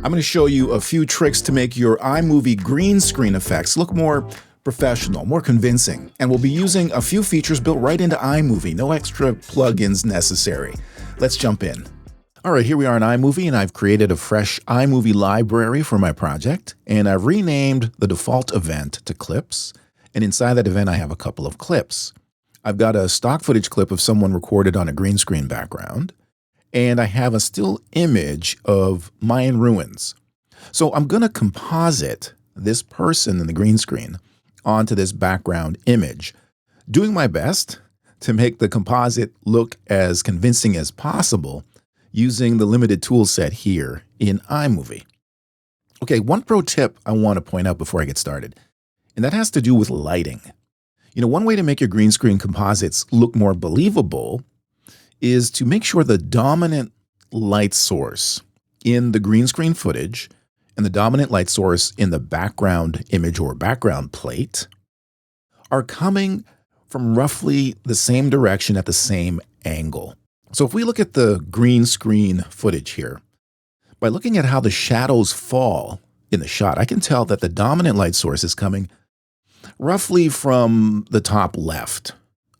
I'm going to show you a few tricks to make your iMovie green screen effects look more professional, more convincing. And we'll be using a few features built right into iMovie, no extra plugins necessary. Let's jump in. All right, here we are in iMovie, and I've created a fresh iMovie library for my project, and I've renamed the default event to clips. And inside that event, I have a couple of clips. I've got a stock footage clip of someone recorded on a green screen background, and I have a still image of Mayan ruins. So I'm going to composite this person in the green screen onto this background image, doing my best to make the composite look as convincing as possible using the limited tool set here in iMovie. Okay, one pro tip I want to point out before I get started, and that has to do with lighting. One way to make your green screen composites look more believable is to make sure the dominant light source in the green screen footage and the dominant light source in the background image or background plate are coming from roughly the same direction at the same angle. So if we look at the green screen footage here, by looking at how the shadows fall in the shot, I can tell that the dominant light source is coming roughly from the top left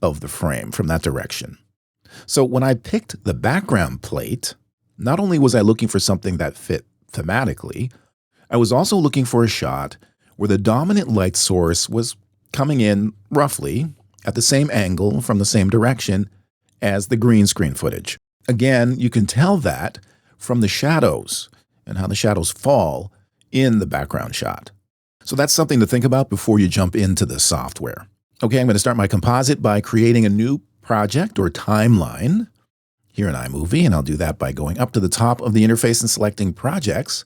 of the frame, from that direction. So when I picked the background plate, not only was I looking for something that fit thematically, I was also looking for a shot where the dominant light source was coming in roughly at the same angle from the same direction as the green screen footage. Again, you can tell that from the shadows and how the shadows fall in the background shot. So that's something to think about before you jump into the software. Okay, I'm going to start my composite by creating a new project or timeline here in iMovie, and I'll do that by going up to the top of the interface and selecting Projects,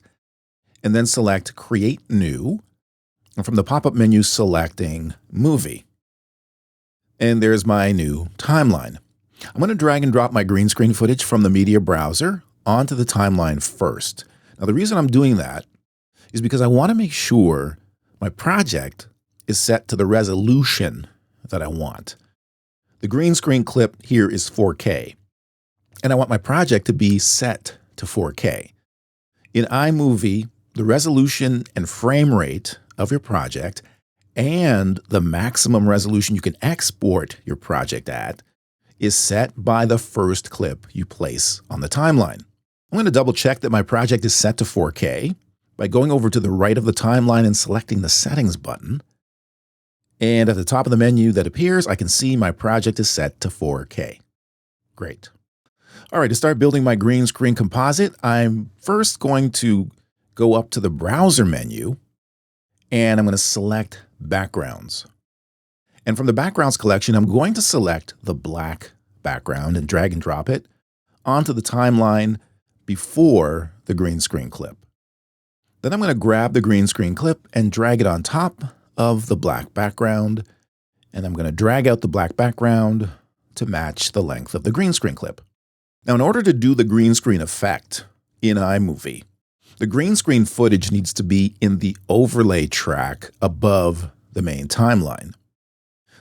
and then select Create New, and from the pop-up menu selecting Movie. And there's my new timeline. I'm going to drag and drop my green screen footage from the media browser onto the timeline first. Now, the reason I'm doing that is because I want to make sure my project is set to the resolution that I want. The green screen clip here is 4K, and I want my project to be set to 4K. In iMovie, the resolution and frame rate of your project and the maximum resolution you can export your project at is set by the first clip you place on the timeline. I'm going to double check that my project is set to 4K by going over to the right of the timeline and selecting the Settings button. And at the top of the menu that appears, I can see my project is set to 4K. Great. All right, to start building my green screen composite, I'm first going to go up to the browser menu, and I'm going to select Backgrounds. And from the Backgrounds collection, I'm going to select the black background and drag and drop it onto the timeline before the green screen clip. Then I'm going to grab the green screen clip and drag it on top of the black background, and I'm going to drag out the black background to match the length of the green screen clip. Now, in order to do the green screen effect in iMovie, the green screen footage needs to be in the overlay track above the main timeline.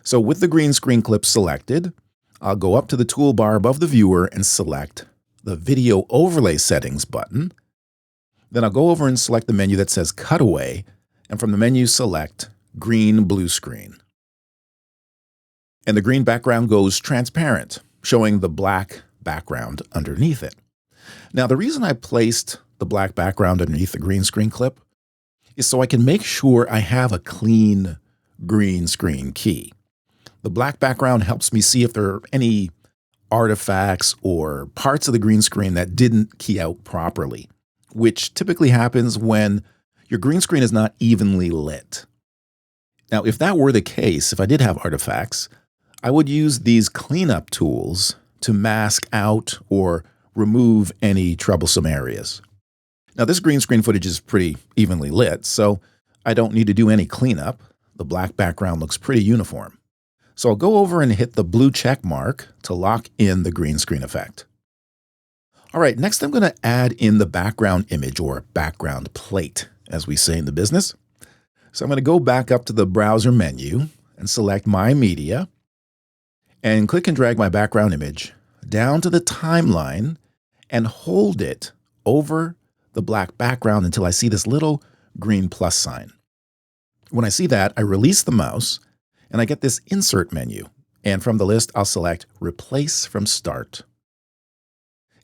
So with the green screen clip selected, I'll go up to the toolbar above the viewer and select the Video Overlay Settings button. Then I'll go over and select the menu that says Cutaway, and from the menu select Green Blue Screen. And the green background goes transparent, showing the black background underneath it. Now, the reason I placed the black background underneath the green screen clip is so I can make sure I have a clean green screen key. The black background helps me see if there are any artifacts or parts of the green screen that didn't key out properly, which typically happens when your green screen is not evenly lit. Now, if that were the case, if I did have artifacts, I would use these cleanup tools to mask out or remove any troublesome areas. Now, this green screen footage is pretty evenly lit, so I don't need to do any cleanup. The black background looks pretty uniform. So I'll go over and hit the blue check mark to lock in the green screen effect. All right, next I'm going to add in the background image or background plate, as we say in the business. So I'm going to go back up to the browser menu and select My Media and click and drag my background image down to the timeline and hold it over the black background until I see this little green plus sign. When I see that, I release the mouse and I get this insert menu. And from the list, I'll select Replace from Start.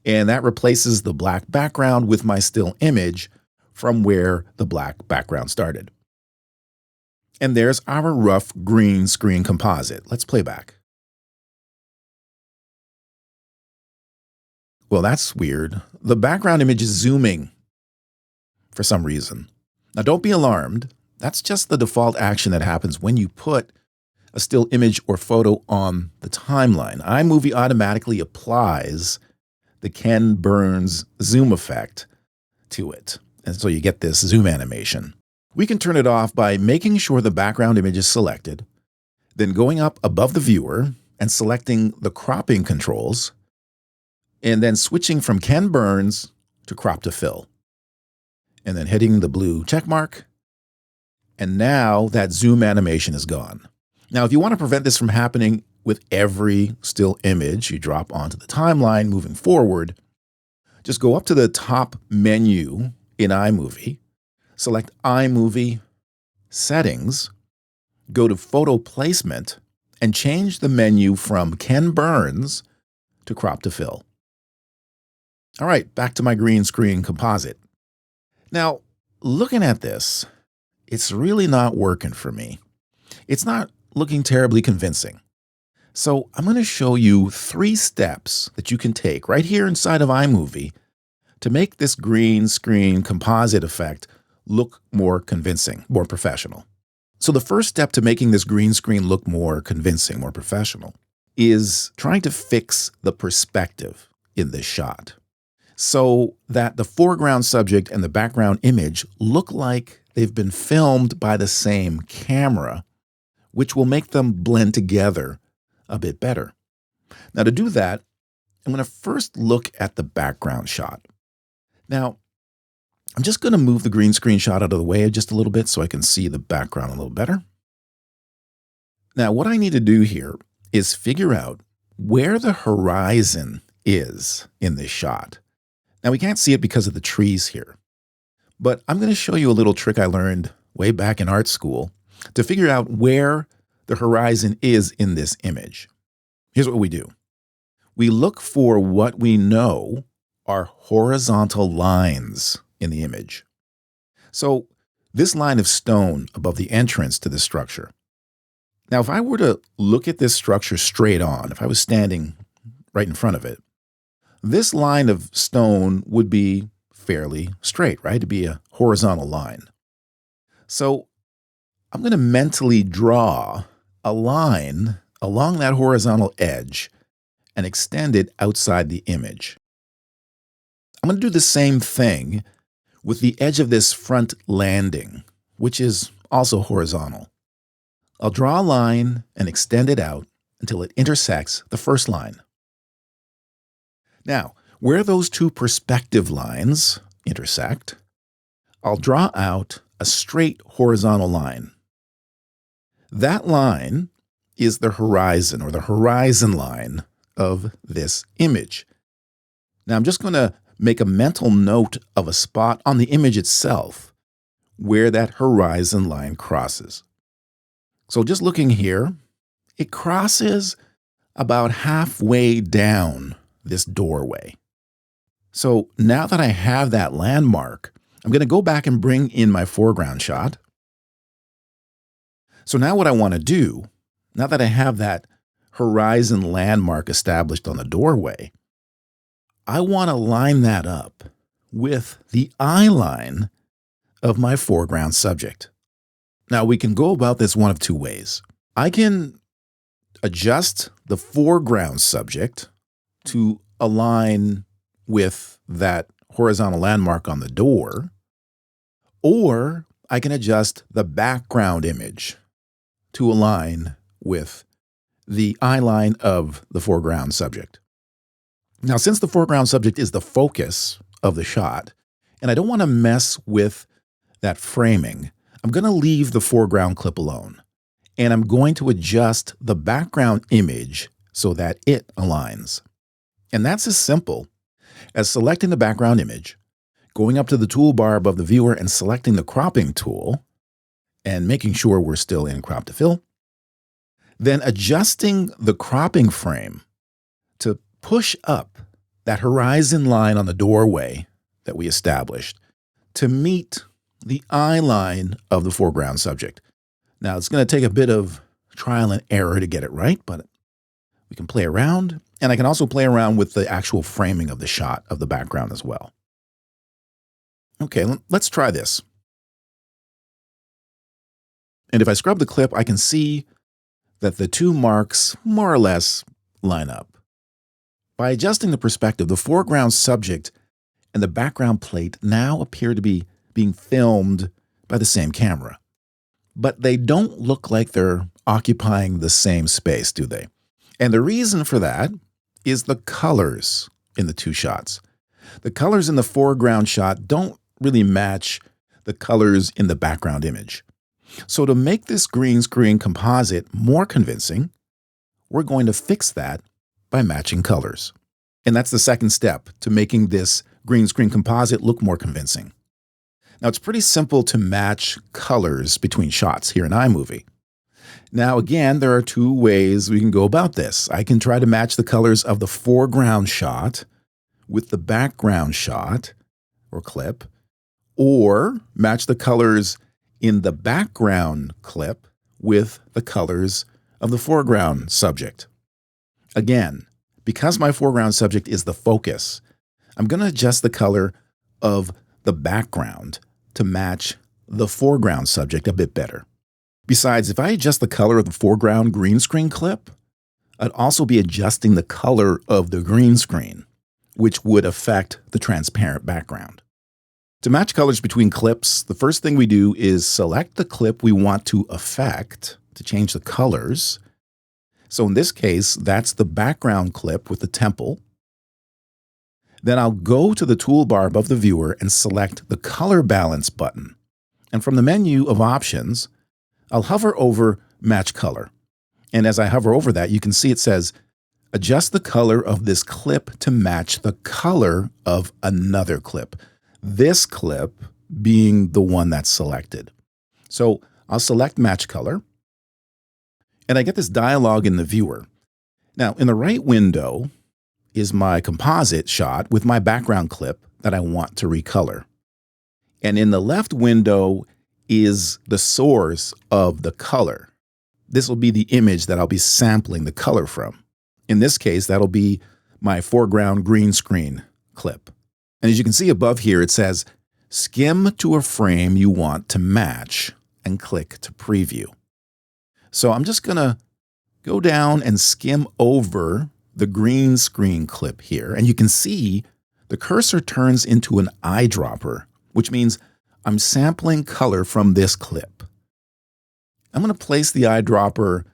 And that replaces the black background with my still image from where the black background started. And there's our rough green screen composite. Let's play back. Well, that's weird. The background image is zooming for some reason. Now, don't be alarmed. That's just the default action that happens when you put a still image or photo on the timeline. iMovie automatically applies the Ken Burns zoom effect to it. And so you get this zoom animation. We can turn it off by making sure the background image is selected, then going up above the viewer and selecting the cropping controls, and then switching from Ken Burns to crop to fill. And then hitting the blue check mark. And now that zoom animation is gone. Now, if you want to prevent this from happening with every still image you drop onto the timeline moving forward, just go up to the top menu in iMovie, select iMovie Settings, go to Photo Placement, and change the menu from Ken Burns to crop to fill. All right, back to my green screen composite. Now, looking at this, it's really not working for me. It's not looking terribly convincing. So I'm going to show you 3 steps that you can take right here inside of iMovie to make this green screen composite effect look more convincing, more professional. So the first step to making this green screen look more convincing, more professional, is trying to fix the perspective in this shot so that the foreground subject and the background image look like they've been filmed by the same camera, which will make them blend together a bit better. Now, to do that, I'm going to first look at the background shot. Now, I'm just going to move the green screen shot out of the way just a little bit so I can see the background a little better. Now, what I need to do here is figure out where the horizon is in this shot. Now, we can't see it because of the trees here, but I'm going to show you a little trick I learned way back in art school to figure out where the horizon is in this image. Here's what we do. We look for what we know are horizontal lines in the image. So this line of stone above the entrance to the structure. Now, if I were to look at this structure straight on, if I was standing right in front of it, this line of stone would be fairly straight, right? It'd be a horizontal line. So I'm going to mentally draw a line along that horizontal edge and extend it outside the image. I'm going to do the same thing with the edge of this front landing, which is also horizontal. I'll draw a line and extend it out until it intersects the first line. Now, where those 2 perspective lines intersect, I'll draw out a straight horizontal line. That line is the horizon, or the horizon line of this image. Now, I'm just going to make a mental note of a spot on the image itself where that horizon line crosses. So just looking here, it crosses about halfway down this doorway. So now that I have that landmark, I'm going to go back and bring in my foreground shot. So now what I want to do, now that I have that horizon landmark established on the doorway, I want to line that up with the eye line of my foreground subject. Now, we can go about this one of 2 ways. I can adjust the foreground subject to align with that horizontal landmark on the door, or I can adjust the background image to align with the eye line of the foreground subject. Now, since the foreground subject is the focus of the shot, and I don't want to mess with that framing, I'm going to leave the foreground clip alone, and I'm going to adjust the background image so that it aligns. And that's as simple as selecting the background image, going up to the toolbar above the viewer and selecting the cropping tool and making sure we're still in crop to fill. Then adjusting the cropping frame to push up that horizon line on the doorway that we established to meet the eye line of the foreground subject. Now, it's going to take a bit of trial and error to get it right, but we can play around, and I can also play around with the actual framing of the shot of the background as well. Okay, let's try this. And if I scrub the clip, I can see that the two marks more or less line up. By adjusting the perspective, the foreground subject and the background plate now appear to be being filmed by the same camera. But they don't look like they're occupying the same space, do they? And the reason for that is the colors in the two shots. The colors in the foreground shot don't really match the colors in the background image. So to make this green screen composite more convincing, we're going to fix that by matching colors. And that's the second step to making this green screen composite look more convincing. Now, it's pretty simple to match colors between shots here in iMovie. Now, again, there are two ways we can go about this. I can try to match the colors of the foreground shot with the background shot or clip, or match the colors in the background clip with the colors of the foreground subject. Again, because my foreground subject is the focus, I'm going to adjust the color of the background to match the foreground subject a bit better. Besides, if I adjust the color of the foreground green screen clip, I'd also be adjusting the color of the green screen, which would affect the transparent background. To match colors between clips, the first thing we do is select the clip we want to affect to change the colors. So in this case, that's the background clip with the temple. Then I'll go to the toolbar above the viewer and select the color balance button. And from the menu of options, I'll hover over match color. And as I hover over that, you can see it says, adjust the color of this clip to match the color of another clip. This clip being the one that's selected. So I'll select match color, and I get this dialog in the viewer. Now, in the right window is my composite shot with my background clip that I want to recolor. And in the left window is the source of the color. This will be the image that I'll be sampling the color from. In this case, that'll be my foreground green screen clip. And as you can see above here, it says, skim to a frame you want to match and click to preview. So I'm just going to go down and skim over the green screen clip here. And you can see the cursor turns into an eyedropper, which means I'm sampling color from this clip. I'm going to place the eyedropper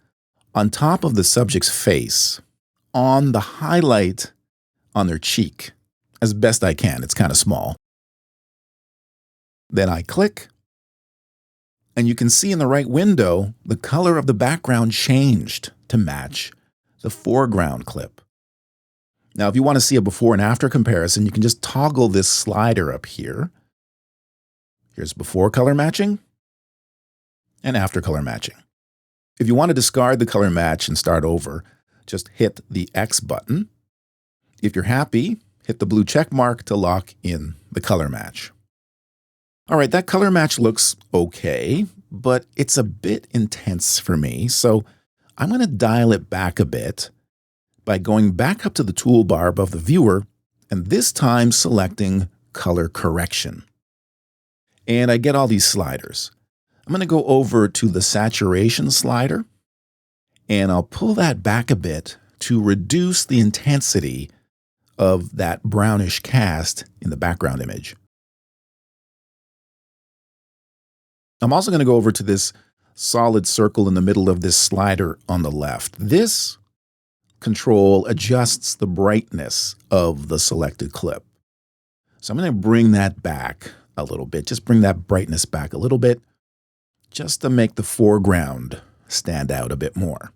on top of the subject's face on the highlight on their cheek as best I can. It's kind of small. Then I click, and you can see in the right window, the color of the background changed to match the foreground clip. Now, if you want to see a before and after comparison, you can just toggle this slider up here. Here's before color matching and after color matching. If you want to discard the color match and start over, just hit the X button. If you're happy, hit the blue check mark to lock in the color match. All right, that color match looks okay, but it's a bit intense for me, so I'm going to dial it back a bit by going back up to the toolbar above the viewer and this time selecting color correction. And I get all these sliders. I'm going to go over to the saturation slider, and I'll pull that back a bit to reduce the intensity of that brownish cast in the background image. I'm also going to go over to this solid circle in the middle of this slider on the left. This control adjusts the brightness of the selected clip. So I'm going to bring that back a little bit, just bring that brightness back a little bit, just to make the foreground stand out a bit more.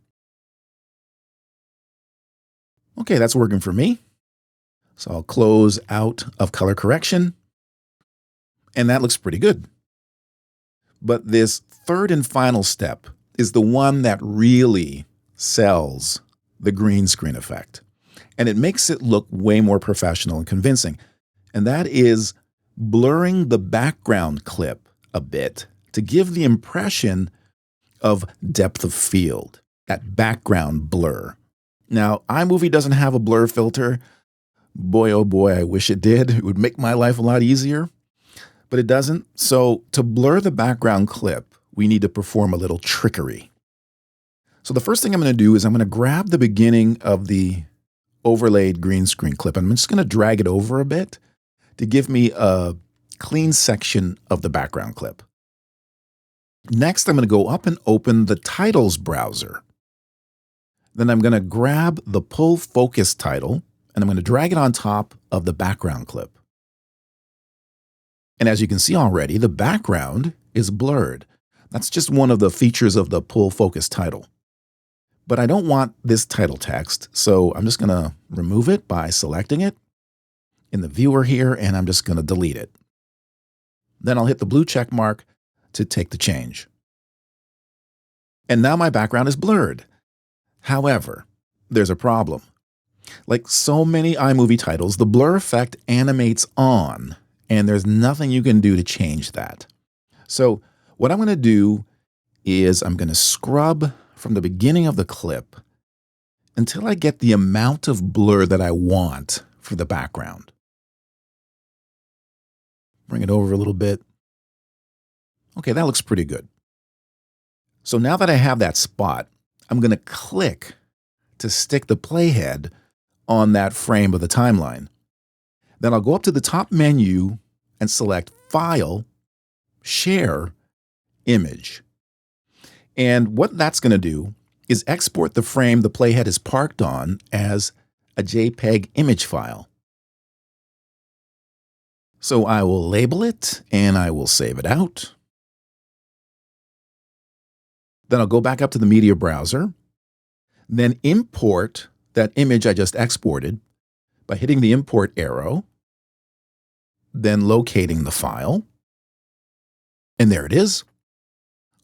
Okay, that's working for me. So I'll close out of color correction, And that looks pretty good. But this third and final step is the one that really sells the green screen effect. And it makes it look way more professional and convincing. And that is blurring the background clip a bit to give the impression of depth of field, that background blur. Now, iMovie doesn't have a blur filter. Boy, oh boy, I wish it did. It would make my life a lot easier. But it doesn't. So to blur the background clip, we need to perform a little trickery. So the first thing I'm going to do is I'm going to grab the beginning of the overlaid green screen clip. I'm just going to drag it over a bit to give me a clean section of the background clip. Next, I'm going to go up and open the titles browser. Then I'm going to grab the pull focus title and I'm going to drag it on top of the background clip. And as you can see already, the background is blurred. That's just one of the features of the pull focus title. But I don't want this title text, so I'm just going to remove it by selecting it in the viewer here, and I'm just going to delete it. Then I'll hit the blue check mark to take the change. And now my background is blurred. However, there's a problem. Like so many iMovie titles, the blur effect animates on, and there's nothing you can do to change that. So what I'm going to do is I'm going to scrub from the beginning of the clip until I get the amount of blur that I want for the background. Bring it over a little bit. Okay, that looks pretty good. So now that I have that spot, I'm going to click to stick the playhead on that frame of the timeline. Then I'll go up to the top menu and select File, Share, Image. And what that's going to do is export the frame the playhead is parked on as a JPEG image file. So I will label it and I will save it out. Then I'll go back up to the media browser, then import that image I just exported by hitting the import arrow, then locating the file. And there it is.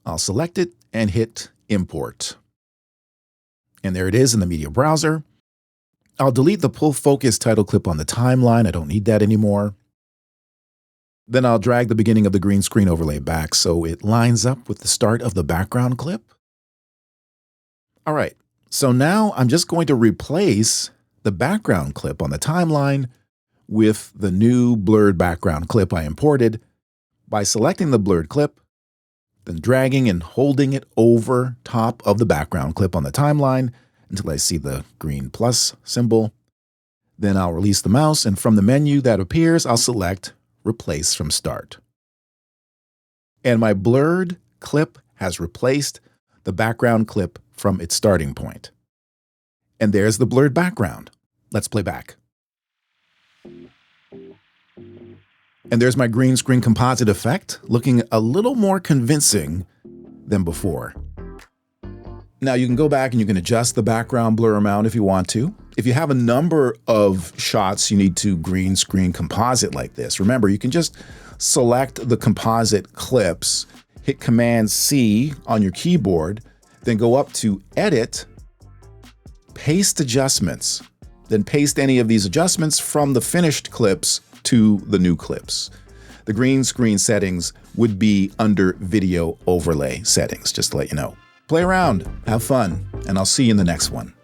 I'll select it and hit import. And there it is in the media browser. I'll delete the pull focus title clip on the timeline. I don't need that anymore. Then I'll drag the beginning of the green screen overlay back so it lines up with the start of the background clip. All right, so now I'm just going to replace the background clip on the timeline with the new blurred background clip I imported by selecting the blurred clip, then dragging and holding it over top of the background clip on the timeline until I see the green plus symbol. Then I'll release the mouse, and from the menu that appears, I'll select Replace from Start. And my blurred clip has replaced the background clip from its starting point. And there's the blurred background. Let's play back. And there's my green screen composite effect, looking a little more convincing than before. Now you can go back and you can adjust the background blur amount if you want to. If you have a number of shots you need to green screen composite like this, remember you can just select the composite clips, hit Command C on your keyboard, then go up to Edit, Paste Adjustments, then paste any of these adjustments from the finished clips to the new clips. The green screen settings would be under Video Overlay Settings, just to let you know. Play around, have fun, and I'll see you in the next one.